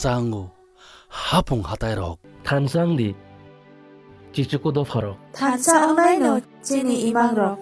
tansangu hapung hatairok Tansang di Cicuku do farok Tansa onai no Jini imang rok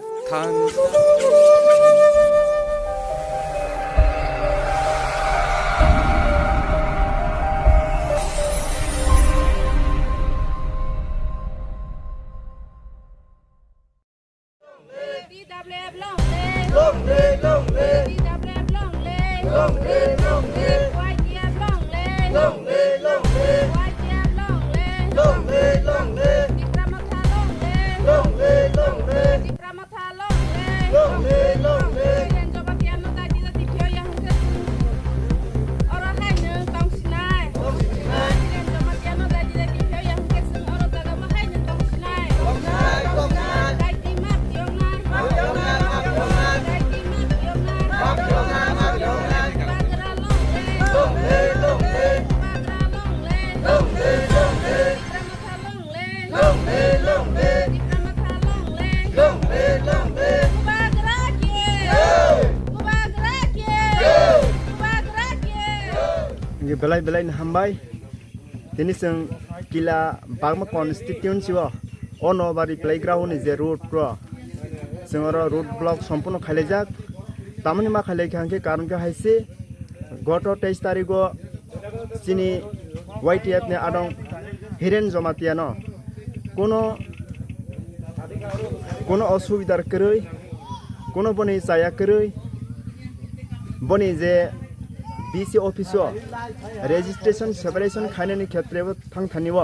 belai hambai ini seng kila bagma constituency wa ono bari playground is a road pro sengora road block সম্পূর্ণ খালি যাক তামনি মা খালি খাঙ্কে কারণ কে হাইছে গত 23 তারিখো চিনি YTF নে আদং হিরেন জমাতিয়া ন কোনো অসুবিধার করই কোনো বনি চায়া করই বনি যে BC অফিসও রেজিস্ট্রেশন সেপারেশন খাইনানি ক্ষেত্রে থাংথানিব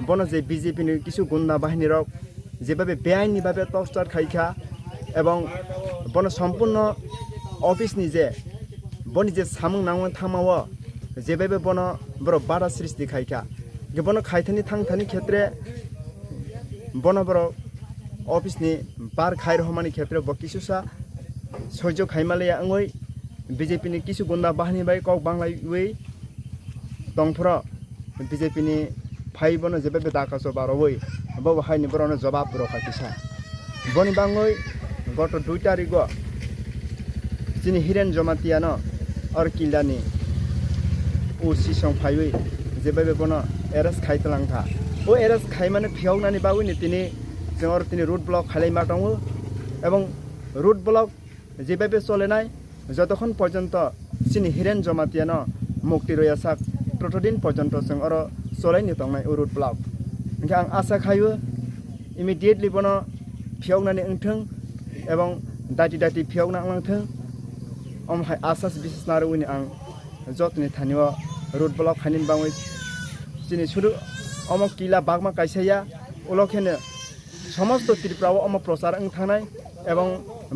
বন যে বিজেপি নি কিছু গুন্ডা বাহিনীর যেভাবে বেআইনিভাবে টর্চার খাইখা এবং বন সম্পূর্ণ অফিস নিজে বনি যে সামুং নাং থামাও যেভাবে বন বড় বাধা সৃষ্টি খাইখা বন খাইথানি থাংথানি ক্ষেত্রে বন বড় অফিস নি বার খাই রহমানি ক্ষেত্রে বকিসুসা সহ্য খাইমালে আঙই BJP ni kisu gunda bahani bai kok banglai wei tongphra BJP ni phai bono jebe be daka so baro wei bo hai ni borona jawab ro khatisa boni bangoi goto 2 tarigo chini hiren jamatia no or kildani o si song phai wei jebe be bono eras khai talang tha o eras khai mane phiauna ni bawi ni tini jor tini road block khalai ma tongo ebong road block jebe be chole nai যতক্ষণ পর্যন্ত চিনি হিরেন জমাতিয়ান মুক্তি রয়াসাক ততদিন পর্যন্ত जों আরো চলাইনি তংনাই root block আং আশা খাইও ইমিডিয়েটলি বনো ফিয়াवनानै ओंथों এবং দাটি ফিয়াवना आंलांथों আমহাই আশাস বিশেষ নারুনি आं যতনি থানিও রুট ব্লক খানিন বাङै চিনি শুরু অমক কিলা বাগমা কাইসায়া উলखेने সমস্ত ত্রিপুরাও অমক প্রচার ओं थांनाय এবং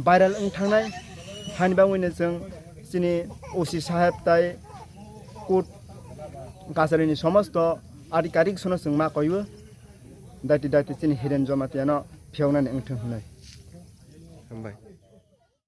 ভাইরাল ओं थांनाय हानि बाङैनो जों जोंनि ओसि साहेब ताइ कोर्ट कासारिनि समस्त आधिकारिक सोनो जों मा कयो दाति जोंनि हिरेन जमातियानो फियावनानै ओंथों होनाय हामबाय।